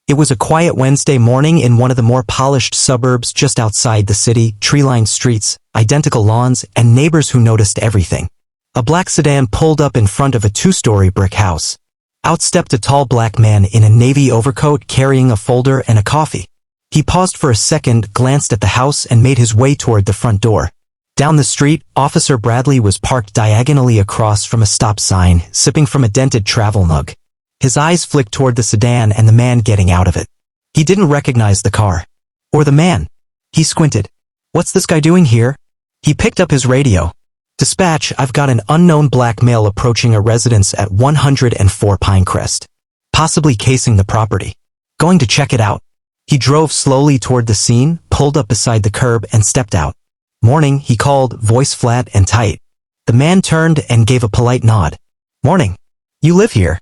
It was a quiet Wednesday morning in one of the more polished suburbs just outside the city, tree-lined streets, identical lawns, and neighbors who noticed everything. A black sedan pulled up in front of a two-story brick house. Out stepped a tall black man in a navy overcoat carrying a folder and a coffee. He paused for a second, glanced at the house, and made his way toward the front door. Down the street, Officer Bradley was parked diagonally across from a stop sign, sipping from a dented travel mug. His eyes flicked toward the sedan and the man getting out of it. He didn't recognize the car. Or the man. He squinted. What's this guy doing here? He picked up his radio. Dispatch, I've got an unknown black male approaching a residence at 104 Pinecrest. Possibly casing the property. Going to check it out. He drove slowly toward the scene, pulled up beside the curb, and stepped out. Morning, he called, voice flat and tight. The man turned and gave a polite nod. Morning. You live here?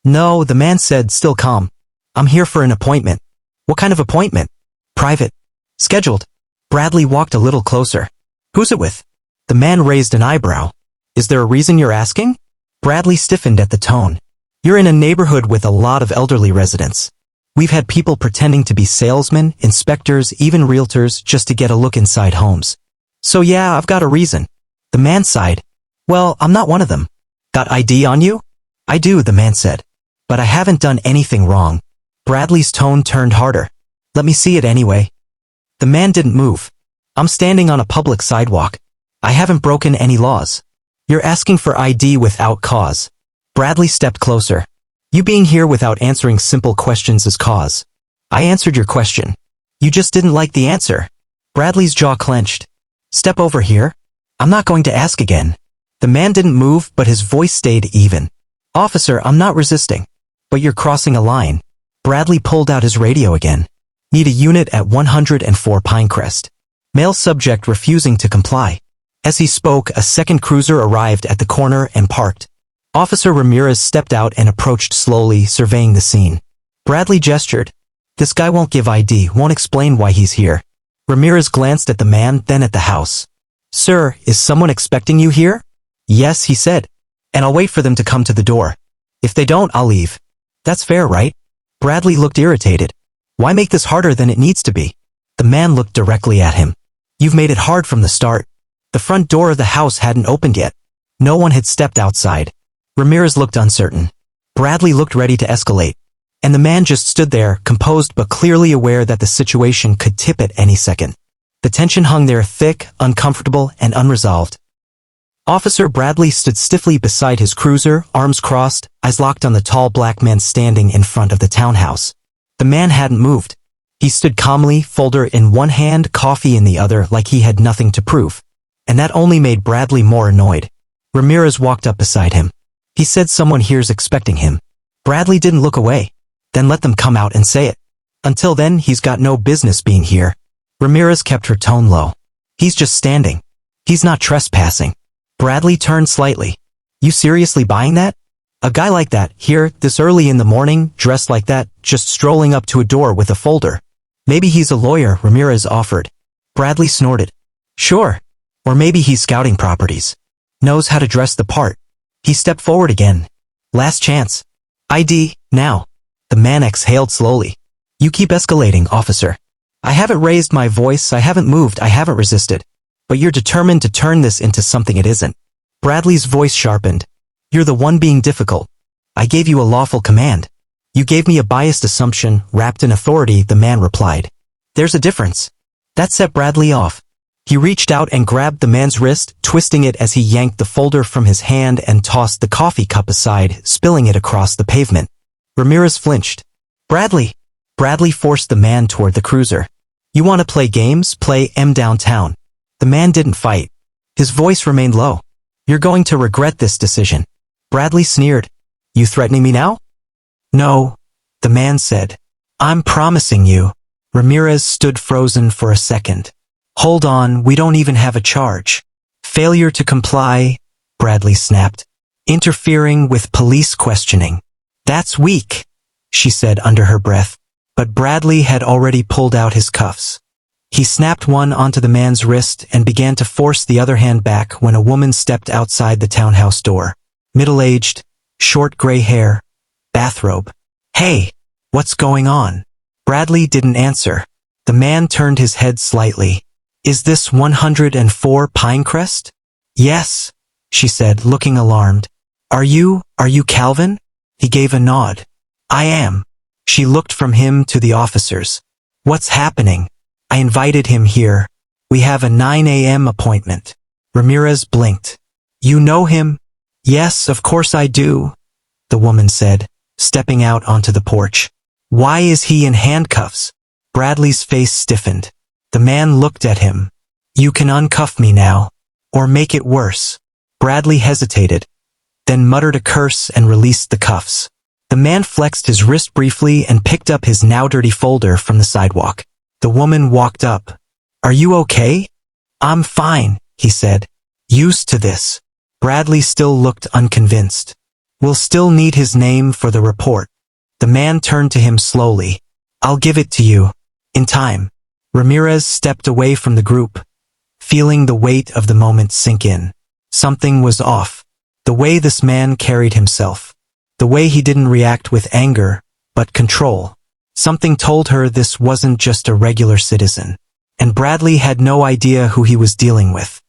No, the man said, still calm. I'm here for an appointment. What kind of appointment? Private. Scheduled. Bradley walked a little closer. Who's it with? The man raised an eyebrow. Is there a reason you're asking? Bradley stiffened at the tone. You're in a neighborhood with a lot of elderly residents. We've had people pretending to be salesmen, inspectors, even realtors just to get a look inside homes. So yeah, I've got a reason. The man sighed. Well, I'm not one of them. Got ID on you? I do, the man said. But I haven't done anything wrong. Bradley's tone turned harder. Let me see it anyway. The man didn't move. I'm standing on a public sidewalk. I haven't broken any laws. You're asking for ID without cause. Bradley stepped closer. You being here without answering simple questions is cause. I answered your question. You just didn't like the answer. Bradley's jaw clenched. Step over here. I'm not going to ask again. The man didn't move, but his voice stayed even. Officer, I'm not resisting. But you're crossing a line. Bradley pulled out his radio again. Need a unit at 104 Pinecrest. Male subject refusing to comply. As he spoke, a second cruiser arrived at the corner and parked. Officer Ramirez stepped out and approached slowly, surveying the scene. Bradley gestured. This guy won't give ID, won't explain why he's here. Ramirez glanced at the man, then at the house. Sir, is someone expecting you here? Yes, he said. And I'll wait for them to come to the door. If they don't, I'll leave. That's fair, right? Bradley looked irritated. Why make this harder than it needs to be? The man looked directly at him. You've made it hard from the start. The front door of the house hadn't opened yet. No one had stepped outside. Ramirez looked uncertain. Bradley looked ready to escalate. And the man just stood there, composed but clearly aware that the situation could tip at any second. The tension hung there thick, uncomfortable, and unresolved. Officer Bradley stood stiffly beside his cruiser, arms crossed, eyes locked on the tall black man standing in front of the townhouse. The man hadn't moved. He stood calmly, folder in one hand, coffee in the other, like he had nothing to prove. And that only made Bradley more annoyed. Ramirez walked up beside him. He said someone here's expecting him. Bradley didn't look away. Then let them come out and say it. Until then, he's got no business being here. Ramirez kept her tone low. He's just standing. He's not trespassing. Bradley turned slightly. You seriously buying that? A guy like that, here, this early in the morning, dressed like that, just strolling up to a door with a folder. Maybe he's a lawyer, Ramirez offered. Bradley snorted. Sure. Or maybe he's scouting properties. Knows how to dress the part. He stepped forward again. Last chance. ID, now. The man exhaled slowly. You keep escalating, officer. I haven't raised my voice, I haven't moved, I haven't resisted. But you're determined to turn this into something it isn't. Bradley's voice sharpened. You're the one being difficult. I gave you a lawful command. You gave me a biased assumption, wrapped in authority, the man replied. There's a difference. That set Bradley off. He reached out and grabbed the man's wrist, twisting it as he yanked the folder from his hand and tossed the coffee cup aside, spilling it across the pavement. Ramirez flinched. Bradley! Bradley forced the man toward the cruiser. You want to play games? Play M downtown. The man didn't fight. His voice remained low. You're going to regret this decision. Bradley sneered. You threatening me now? No, the man said. I'm promising you. Ramirez stood frozen for a second. Hold on, we don't even have a charge. Failure to comply, Bradley snapped. Interfering with police questioning. That's weak, she said under her breath. But Bradley had already pulled out his cuffs. He snapped one onto the man's wrist and began to force the other hand back when a woman stepped outside the townhouse door. Middle-aged, short gray hair, bathrobe. Hey, what's going on? Bradley didn't answer. The man turned his head slightly. Is this 104 Pinecrest? Yes, she said, looking alarmed. Are you Calvin? He gave a nod. I am. She looked from him to the officers. What's happening? I invited him here. We have a 9 a.m. appointment. Ramirez blinked. You know him? Yes, of course I do, the woman said, stepping out onto the porch. Why is he in handcuffs? Bradley's face stiffened. The man looked at him. You can uncuff me now, or make it worse. Bradley hesitated, then muttered a curse and released the cuffs. The man flexed his wrist briefly and picked up his now dirty folder from the sidewalk. The woman walked up. Are you okay? I'm fine, he said. Used to this. Bradley still looked unconvinced. We'll still need his name for the report. The man turned to him slowly. I'll give it to you. In time. Ramirez stepped away from the group, feeling the weight of the moment sink in. Something was off. The way this man carried himself. The way he didn't react with anger, but control. Something told her this wasn't just a regular citizen. And Bradley had no idea who he was dealing with.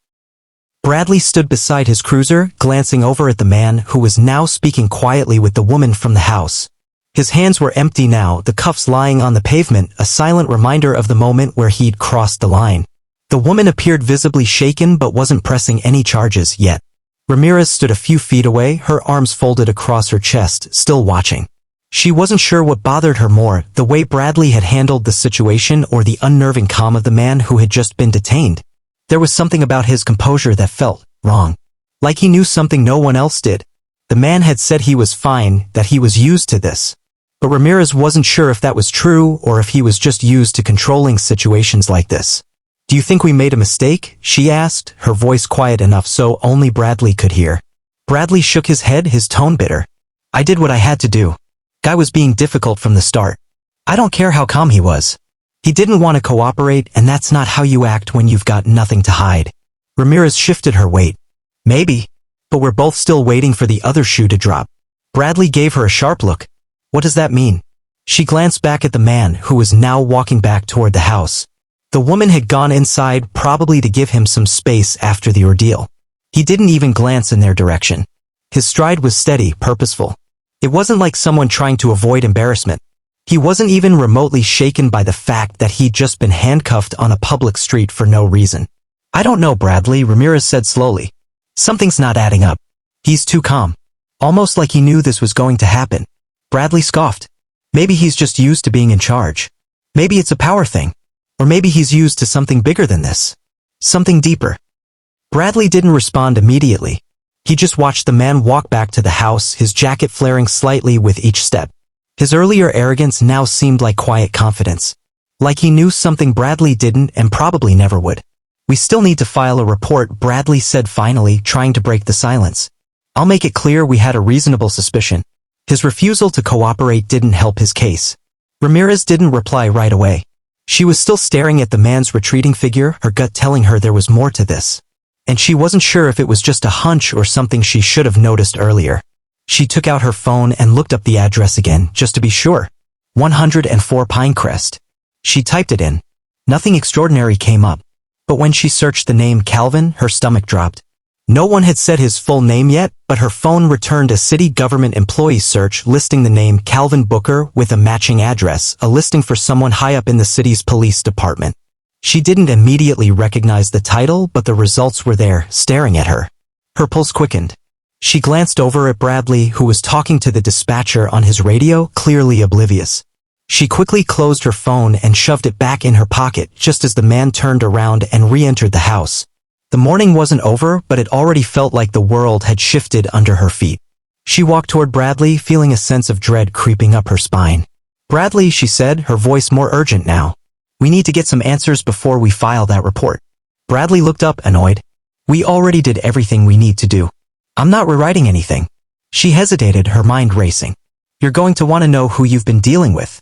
Bradley stood beside his cruiser, glancing over at the man who was now speaking quietly with the woman from the house. His hands were empty now, the cuffs lying on the pavement, a silent reminder of the moment where he'd crossed the line. The woman appeared visibly shaken but wasn't pressing any charges yet. Ramirez stood a few feet away, her arms folded across her chest, still watching. She wasn't sure what bothered her more, the way Bradley had handled the situation or the unnerving calm of the man who had just been detained. There was something about his composure that felt wrong. Like he knew something no one else did. The man had said he was fine, that he was used to this. But Ramirez wasn't sure if that was true or if he was just used to controlling situations like this. Do you think we made a mistake? She asked, her voice quiet enough so only Bradley could hear. Bradley shook his head, his tone bitter. I did what I had to do. Guy was being difficult from the start. I don't care how calm he was. He didn't want to cooperate, and that's not how you act when you've got nothing to hide. Ramirez shifted her weight. Maybe. But we're both still waiting for the other shoe to drop. Bradley gave her a sharp look. What does that mean? She glanced back at the man who was now walking back toward the house. The woman had gone inside, probably to give him some space after the ordeal. He didn't even glance in their direction. His stride was steady, purposeful. It wasn't like someone trying to avoid embarrassment. He wasn't even remotely shaken by the fact that he'd just been handcuffed on a public street for no reason. I don't know, Bradley, Ramirez said slowly. Something's not adding up. He's too calm. Almost like he knew this was going to happen. Bradley scoffed. Maybe he's just used to being in charge. Maybe it's a power thing. Or maybe he's used to something bigger than this. Something deeper. Bradley didn't respond immediately. He just watched the man walk back to the house, his jacket flaring slightly with each step. His earlier arrogance now seemed like quiet confidence. Like he knew something Bradley didn't and probably never would. We still need to file a report, Bradley said finally, trying to break the silence. I'll make it clear we had a reasonable suspicion. His refusal to cooperate didn't help his case. Ramirez didn't reply right away. She was still staring at the man's retreating figure, her gut telling her there was more to this. And she wasn't sure if it was just a hunch or something she should have noticed earlier. She took out her phone and looked up the address again, just to be sure. 104 Pinecrest. She typed it in. Nothing extraordinary came up. But when she searched the name Calvin, her stomach dropped. No one had said his full name yet, but her phone returned a city government employee search listing the name Calvin Booker with a matching address, a listing for someone high up in the city's police department. She didn't immediately recognize the title, but the results were there, staring at her. Her pulse quickened. She glanced over at Bradley, who was talking to the dispatcher on his radio, clearly oblivious. She quickly closed her phone and shoved it back in her pocket just as the man turned around and re-entered the house. The morning wasn't over, but it already felt like the world had shifted under her feet. She walked toward Bradley, feeling a sense of dread creeping up her spine. Bradley, she said, her voice more urgent now. We need to get some answers before we file that report. Bradley looked up, annoyed. We already did everything we need to do. I'm not rewriting anything. She hesitated, her mind racing. You're going to want to know who you've been dealing with.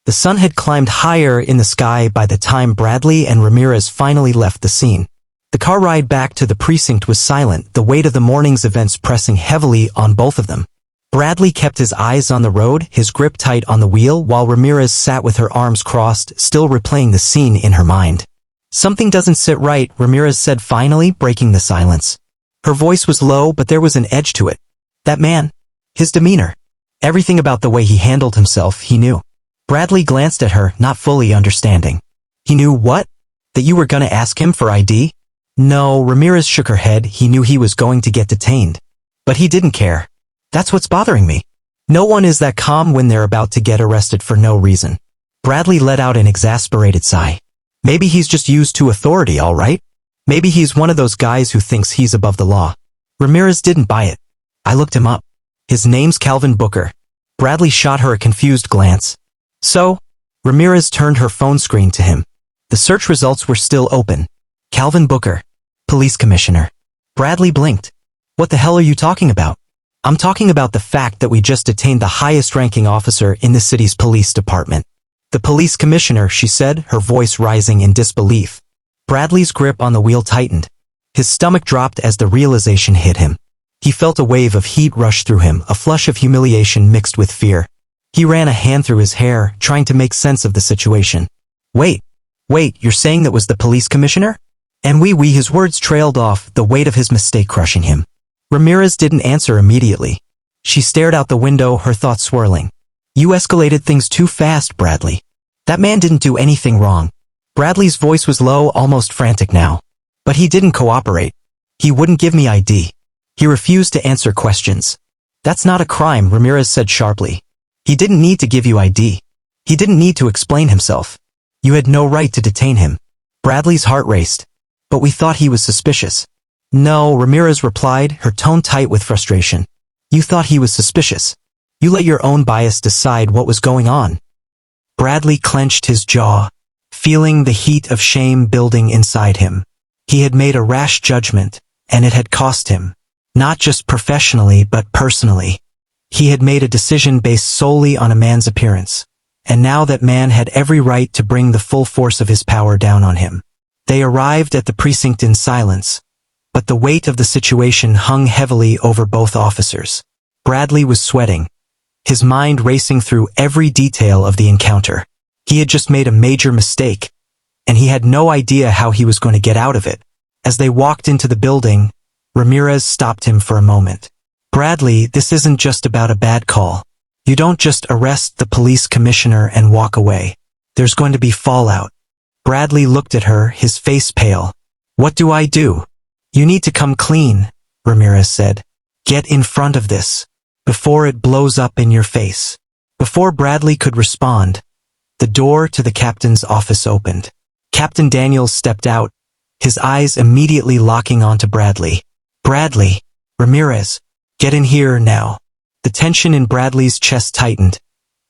The sun had climbed higher in the sky by the time Bradley and Ramirez finally left the scene. The car ride back to the precinct was silent, the weight of the morning's events pressing heavily on both of them. Bradley kept his eyes on the road, his grip tight on the wheel, while Ramirez sat with her arms crossed, still replaying the scene in her mind. Something doesn't sit right, Ramirez said finally, breaking the silence. Her voice was low, but there was an edge to it. That man. His demeanor. Everything about the way he handled himself, he knew. Bradley glanced at her, not fully understanding. He knew what? That you were gonna ask him for ID? No, Ramirez shook her head. He knew he was going to get detained. But he didn't care. That's what's bothering me. No one is that calm when they're about to get arrested for no reason. Bradley let out an exasperated sigh. Maybe he's just used to authority, all right? Maybe he's one of those guys who thinks he's above the law. Ramirez didn't buy it. I looked him up. His name's Calvin Booker. Bradley shot her a confused glance. So? Ramirez turned her phone screen to him. The search results were still open. Calvin Booker. Police Commissioner. Bradley blinked. What the hell are you talking about? I'm talking about the fact that we just detained the highest-ranking officer in the city's police department. The police commissioner, she said, her voice rising in disbelief. Bradley's grip on the wheel tightened. His stomach dropped as the realization hit him. He felt a wave of heat rush through him, a flush of humiliation mixed with fear. He ran a hand through his hair, trying to make sense of the situation. Wait, you're saying that was the police commissioner? And his words trailed off, the weight of his mistake crushing him. Ramirez didn't answer immediately. She stared out the window, her thoughts swirling. You escalated things too fast, Bradley. That man didn't do anything wrong. Bradley's voice was low, almost frantic now. But he didn't cooperate. He wouldn't give me ID. He refused to answer questions. That's not a crime, Ramirez said sharply. He didn't need to give you ID. He didn't need to explain himself. You had no right to detain him. Bradley's heart raced. But we thought he was suspicious. No, Ramirez replied, her tone tight with frustration. You thought he was suspicious. You let your own bias decide what was going on. Bradley clenched his jaw, feeling the heat of shame building inside him. He had made a rash judgment, and it had cost him. Not just professionally, but personally. He had made a decision based solely on a man's appearance. And now that man had every right to bring the full force of his power down on him. They arrived at the precinct in silence. But the weight of the situation hung heavily over both officers. Bradley was sweating, his mind racing through every detail of the encounter. He had just made a major mistake, and he had no idea how he was going to get out of it. As they walked into the building, Ramirez stopped him for a moment. Bradley, this isn't just about a bad call. You don't just arrest the police commissioner and walk away. There's going to be fallout. Bradley looked at her, his face pale. What do I do? You need to come clean, Ramirez said. Get in front of this, before it blows up in your face. Before Bradley could respond, the door to the captain's office opened. Captain Daniels stepped out, his eyes immediately locking onto Bradley. Bradley, Ramirez, get in here now. The tension in Bradley's chest tightened,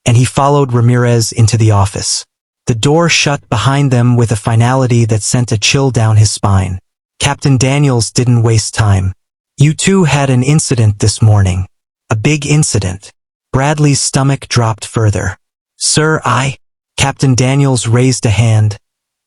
and he followed Ramirez into the office. The door shut behind them with a finality that sent a chill down his spine. Captain Daniels didn't waste time. You two had an incident this morning. A big incident. Bradley's stomach dropped further. Sir, Captain Daniels raised a hand,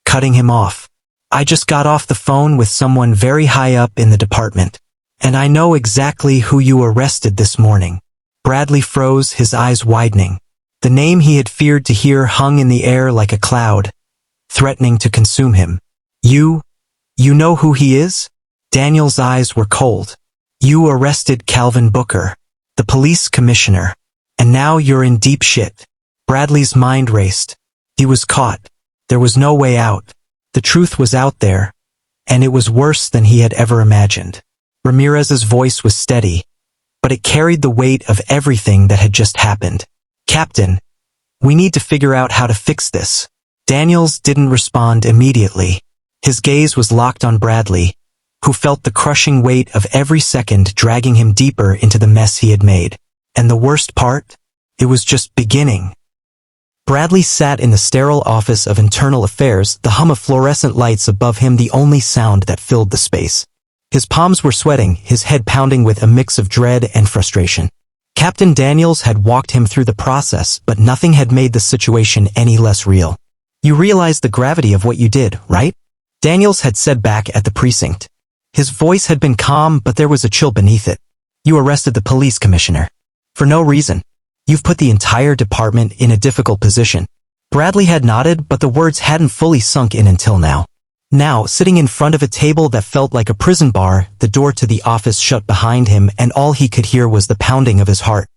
cutting him off. I just got off the phone with someone very high up in the department, and I know exactly who you arrested this morning. Bradley froze, his eyes widening. The name he had feared to hear hung in the air like a cloud, threatening to consume him. You know who he is? Daniel's eyes were cold. You arrested Calvin Booker, the police commissioner, and now you're in deep shit. Bradley's mind raced. He was caught. There was no way out. The truth was out there, and it was worse than he had ever imagined. Ramirez's voice was steady, but it carried the weight of everything that had just happened. Captain, we need to figure out how to fix this. Daniels didn't respond immediately. His gaze was locked on Bradley, who felt the crushing weight of every second dragging him deeper into the mess he had made. And the worst part? It was just beginning. Bradley sat in the sterile office of internal affairs, the hum of fluorescent lights above him the only sound that filled the space. His palms were sweating, his head pounding with a mix of dread and frustration. Captain Daniels had walked him through the process, but nothing had made the situation any less real. You realize the gravity of what you did, right? Daniels had said back at the precinct. His voice had been calm, but there was a chill beneath it. You arrested the police commissioner. For no reason. You've put the entire department in a difficult position. Bradley had nodded, but the words hadn't fully sunk in until now. Now, sitting in front of a table that felt like a prison bar, the door to the office shut behind him and all he could hear was the pounding of his heart.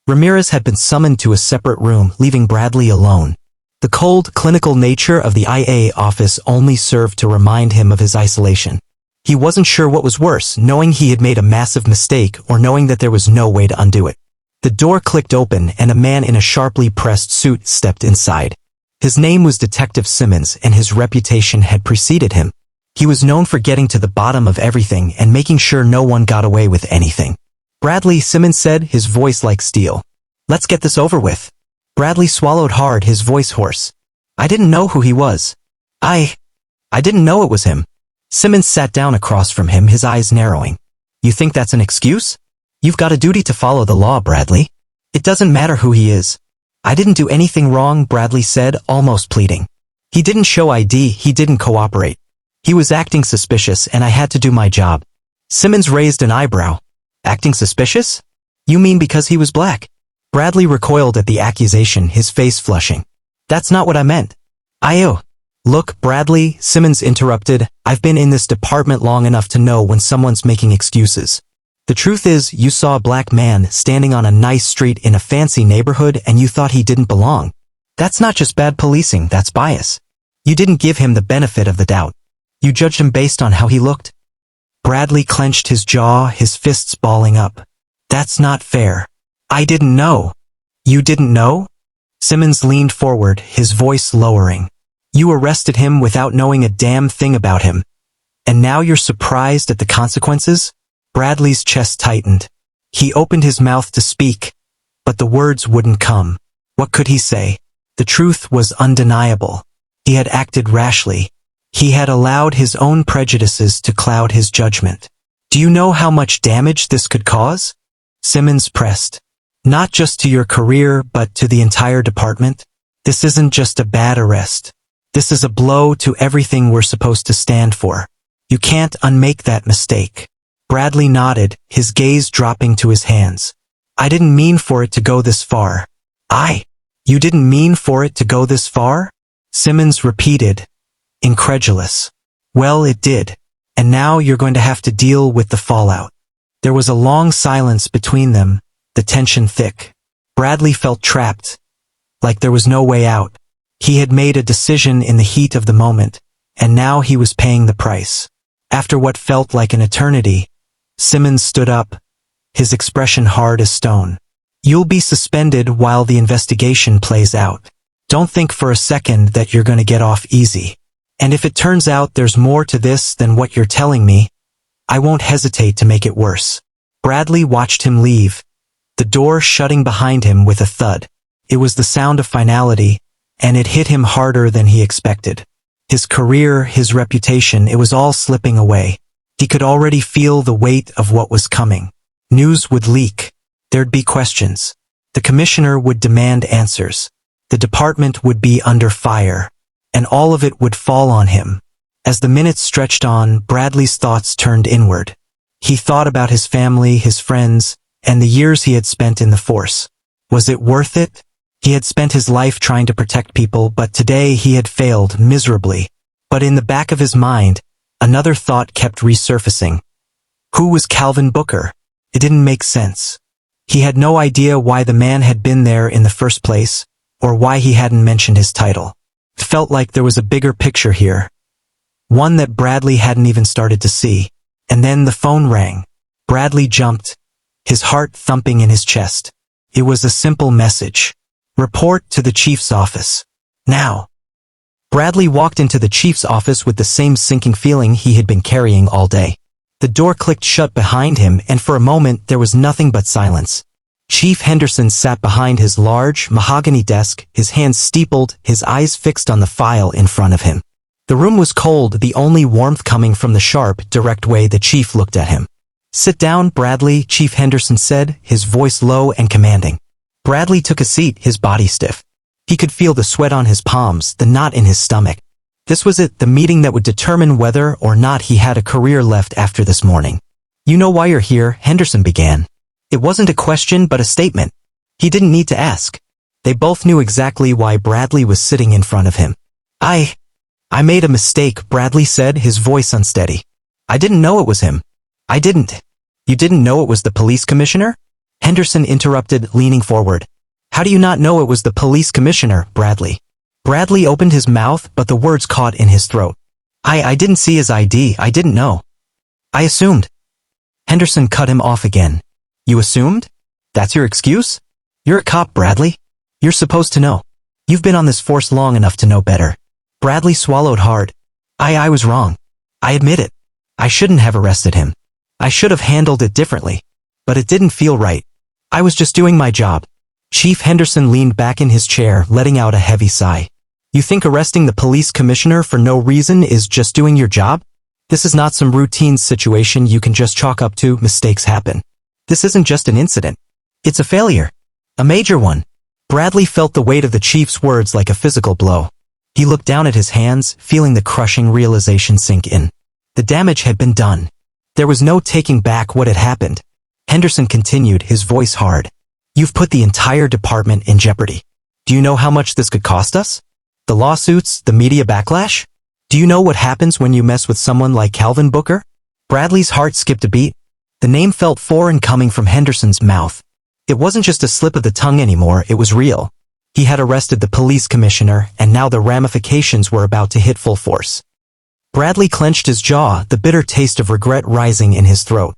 Ramirez had been summoned to a separate room, leaving Bradley alone. The cold, clinical nature of the IA office only served to remind him of his isolation. He wasn't sure what was worse, knowing he had made a massive mistake or knowing that there was no way to undo it. The door clicked open and a man in a sharply pressed suit stepped inside. His name was Detective Simmons and his reputation had preceded him. He was known for getting to the bottom of everything and making sure no one got away with anything. Bradley, Simmons said, his voice like steel. Let's get this over with. Bradley swallowed hard, his voice hoarse. I didn't know who he was. I didn't know it was him. Simmons sat down across from him, his eyes narrowing. You think that's an excuse? You've got a duty to follow the law, Bradley. It doesn't matter who he is. I didn't do anything wrong, Bradley said, almost pleading. He didn't show ID, he didn't cooperate. He was acting suspicious and I had to do my job. Simmons raised an eyebrow. Acting suspicious? You mean because he was black? Bradley recoiled at the accusation, his face flushing. That's not what I meant. Look, Bradley, Simmons interrupted, I've been in this department long enough to know when someone's making excuses. The truth is, you saw a black man standing on a nice street in a fancy neighborhood and you thought he didn't belong. That's not just bad policing, that's bias. You didn't give him the benefit of the doubt. You judged him based on how he looked. Bradley clenched his jaw, his fists balling up. That's not fair. I didn't know. You didn't know? Simmons leaned forward, his voice lowering. You arrested him without knowing a damn thing about him. And now you're surprised at the consequences? Bradley's chest tightened. He opened his mouth to speak, but the words wouldn't come. What could he say? The truth was undeniable. He had acted rashly. He had allowed his own prejudices to cloud his judgment. Do you know how much damage this could cause? Simmons pressed. Not just to your career, but to the entire department. This isn't just a bad arrest. This is a blow to everything we're supposed to stand for. You can't unmake that mistake. Bradley nodded, his gaze dropping to his hands. I didn't mean for it to go this far. You didn't mean for it to go this far? Simmons repeated, incredulous. Well, it did. And now you're going to have to deal with the fallout. There was a long silence between them, the tension thick. Bradley felt trapped, like there was no way out. He had made a decision in the heat of the moment, and now he was paying the price. After what felt like an eternity, Simmons stood up, his expression hard as stone. You'll be suspended while the investigation plays out. Don't think for a second that you're going to get off easy. And if it turns out there's more to this than what you're telling me, I won't hesitate to make it worse. Bradley watched him leave, the door shutting behind him with a thud. It was the sound of finality, and it hit him harder than he expected. His career, his reputation, it was all slipping away. He could already feel the weight of what was coming. News would leak. There'd be questions. The commissioner would demand answers. The department would be under fire. And all of it would fall on him. As the minutes stretched on, Bradley's thoughts turned inward. He thought about his family, his friends, and the years he had spent in the force. Was it worth it? He had spent his life trying to protect people, but today he had failed miserably. But in the back of his mind, another thought kept resurfacing. Who was Calvin Booker? It didn't make sense. He had no idea why the man had been there in the first place, or why he hadn't mentioned his title. It felt like there was a bigger picture here. One that Bradley hadn't even started to see. And then the phone rang. Bradley jumped, his heart thumping in his chest. It was a simple message. Report to the chief's office. Now. Bradley walked into the chief's office with the same sinking feeling he had been carrying all day. The door clicked shut behind him, and for a moment there was nothing but silence. Chief Henderson sat behind his large, mahogany desk, his hands steepled, his eyes fixed on the file in front of him. The room was cold, the only warmth coming from the sharp, direct way the chief looked at him. Sit down, Bradley, Chief Henderson said, his voice low and commanding. Bradley took a seat, his body stiff. He could feel the sweat on his palms, the knot in his stomach. This was it, the meeting that would determine whether or not he had a career left after this morning. You know why you're here, Henderson began. It wasn't a question but a statement. He didn't need to ask. They both knew exactly why Bradley was sitting in front of him. I made a mistake, Bradley said, his voice unsteady. I didn't know it was him. I didn't. You didn't know it was the police commissioner? Henderson interrupted, leaning forward. How do you not know it was the police commissioner, Bradley? Bradley opened his mouth, but the words caught in his throat. I didn't see his ID, I didn't know. I assumed. Henderson cut him off again. You assumed? That's your excuse? You're a cop, Bradley. You're supposed to know. You've been on this force long enough to know better. Bradley swallowed hard. I was wrong. I admit it. I shouldn't have arrested him. I should have handled it differently. But it didn't feel right. I was just doing my job. Chief Henderson leaned back in his chair, letting out a heavy sigh. You think arresting the police commissioner for no reason is just doing your job? This is not some routine situation you can just chalk up to mistakes happen. This isn't just an incident. It's a failure. A major one. Bradley felt the weight of the chief's words like a physical blow. He looked down at his hands, feeling the crushing realization sink in. The damage had been done. There was no taking back what had happened. Henderson continued, his voice hard. You've put the entire department in jeopardy. Do you know how much this could cost us? The lawsuits, the media backlash? Do you know what happens when you mess with someone like Calvin Booker? Bradley's heart skipped a beat. The name felt foreign coming from Henderson's mouth. It wasn't just a slip of the tongue anymore, it was real. He had arrested the police commissioner, and now the ramifications were about to hit full force. Bradley clenched his jaw, the bitter taste of regret rising in his throat.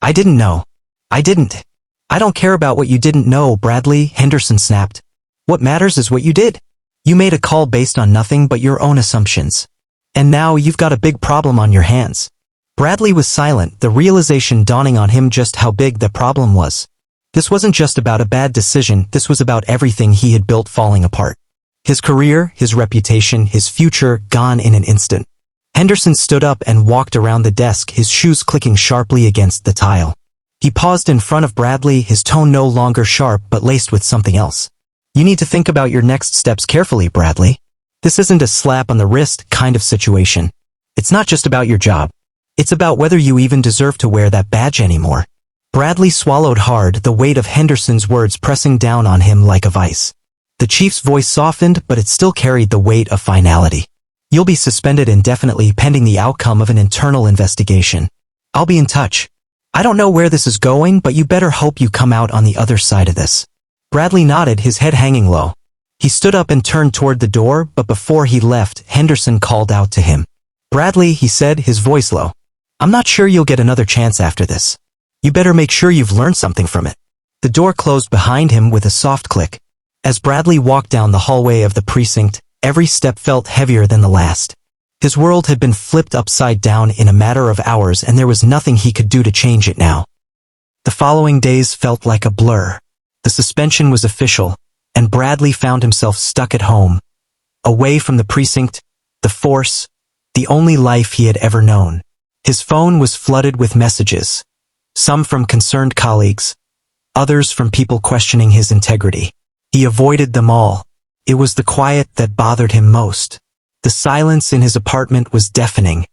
I didn't know. I didn't. I don't care about what you didn't know, Bradley, Henderson snapped. What matters is what you did. You made a call based on nothing but your own assumptions. And now you've got a big problem on your hands. Bradley was silent, the realization dawning on him just how big the problem was. This wasn't just about a bad decision, this was about everything he had built falling apart. His career, his reputation, his future, gone in an instant. Henderson stood up and walked around the desk, his shoes clicking sharply against the tile. He paused in front of Bradley, his tone no longer sharp but laced with something else. You need to think about your next steps carefully, Bradley. This isn't a slap on the wrist kind of situation. It's not just about your job. It's about whether you even deserve to wear that badge anymore. Bradley swallowed hard, the weight of Henderson's words pressing down on him like a vice. The chief's voice softened, but it still carried the weight of finality. You'll be suspended indefinitely pending the outcome of an internal investigation. I'll be in touch. I don't know where this is going, but you better hope you come out on the other side of this. Bradley nodded, his head hanging low. He stood up and turned toward the door, but before he left, Henderson called out to him. Bradley, he said, his voice low. I'm not sure you'll get another chance after this. You better make sure you've learned something from it. The door closed behind him with a soft click. As Bradley walked down the hallway of the precinct, every step felt heavier than the last. His world had been flipped upside down in a matter of hours, and there was nothing he could do to change it now. The following days felt like a blur. The suspension was official, and Bradley found himself stuck at home, away from the precinct, the force, the only life he had ever known. His phone was flooded with messages. Some from concerned colleagues, others from people questioning his integrity. He avoided them all. It was the quiet that bothered him most. The silence in his apartment was deafening,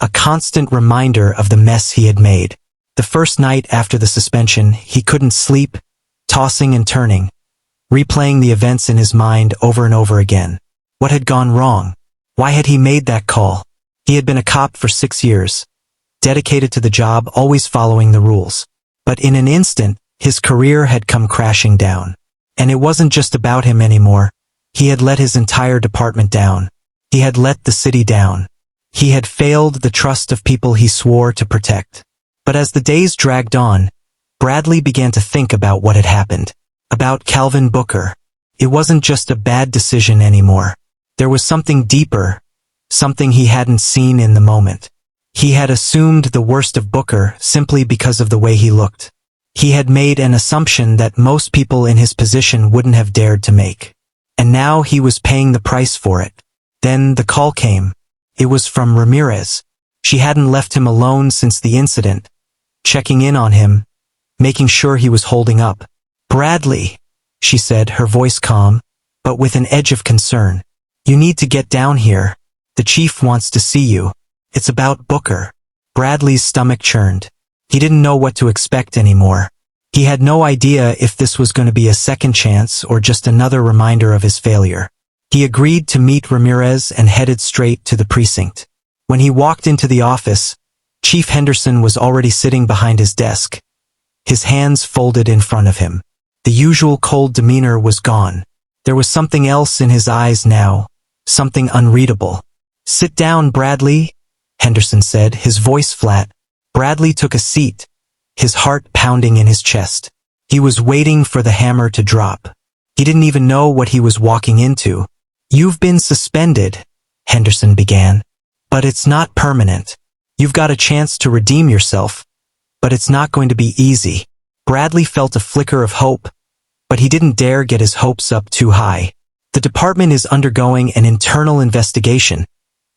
a constant reminder of the mess he had made. The first night after the suspension, he couldn't sleep, tossing and turning, replaying the events in his mind over and over again. What had gone wrong? Why had he made that call? He had been a cop for 6 years. Dedicated to the job, always following the rules. But in an instant, his career had come crashing down. And it wasn't just about him anymore. He had let his entire department down. He had let the city down. He had failed the trust of people he swore to protect. But as the days dragged on, Bradley began to think about what had happened. About Calvin Booker. It wasn't just a bad decision anymore. There was something deeper, something he hadn't seen in the moment. He had assumed the worst of Booker simply because of the way he looked. He had made an assumption that most people in his position wouldn't have dared to make. And now he was paying the price for it. Then the call came. It was from Ramirez. She hadn't left him alone since the incident, checking in on him, making sure he was holding up. Bradley, she said, her voice calm, but with an edge of concern. You need to get down here. The chief wants to see you. It's about Booker. Bradley's stomach churned. He didn't know what to expect anymore. He had no idea if this was going to be a second chance or just another reminder of his failure. He agreed to meet Ramirez and headed straight to the precinct. When he walked into the office, Chief Henderson was already sitting behind his desk, his hands folded in front of him. The usual cold demeanor was gone. There was something else in his eyes now, something unreadable. "Sit down, Bradley," Henderson said, his voice flat. Bradley took a seat, his heart pounding in his chest. He was waiting for the hammer to drop. He didn't even know what he was walking into. "You've been suspended," Henderson began. "But it's not permanent. You've got a chance to redeem yourself, but it's not going to be easy." Bradley felt a flicker of hope, but he didn't dare get his hopes up too high. "The department is undergoing an internal investigation,"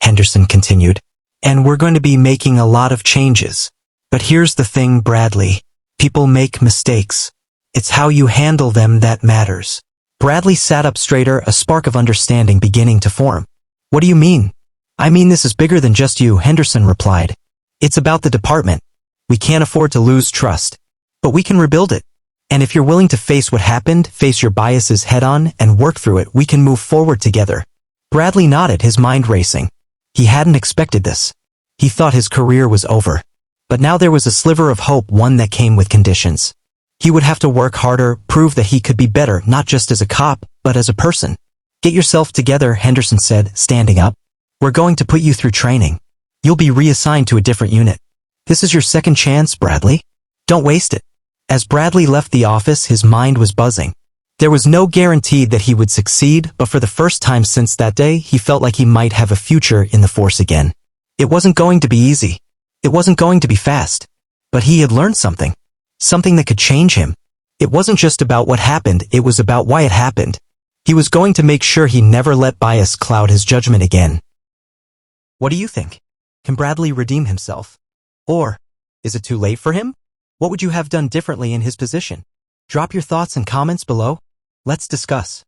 Henderson continued, "and we're going to be making a lot of changes. But here's the thing, Bradley. People make mistakes. It's how you handle them that matters." Bradley sat up straighter, a spark of understanding beginning to form. "What do you mean?" "I mean this is bigger than just you," Henderson replied. "It's about the department. We can't afford to lose trust. But we can rebuild it. And if you're willing to face what happened, face your biases head-on, and work through it, we can move forward together." Bradley nodded, his mind racing. He hadn't expected this. He thought his career was over. But now there was a sliver of hope, one that came with conditions. He would have to work harder, prove that he could be better, not just as a cop, but as a person. "Get yourself together," Henderson said, standing up. "We're going to put you through training. You'll be reassigned to a different unit. This is your second chance, Bradley. Don't waste it." As Bradley left the office, his mind was buzzing. There was no guarantee that he would succeed, but for the first time since that day, he felt like he might have a future in the force again. It wasn't going to be easy. It wasn't going to be fast. But he had learned something. Something that could change him. It wasn't just about what happened, it was about why it happened. He was going to make sure he never let bias cloud his judgment again. What do you think? Can Bradley redeem himself? Or, is it too late for him? What would you have done differently in his position? Drop your thoughts and comments below. Let's discuss.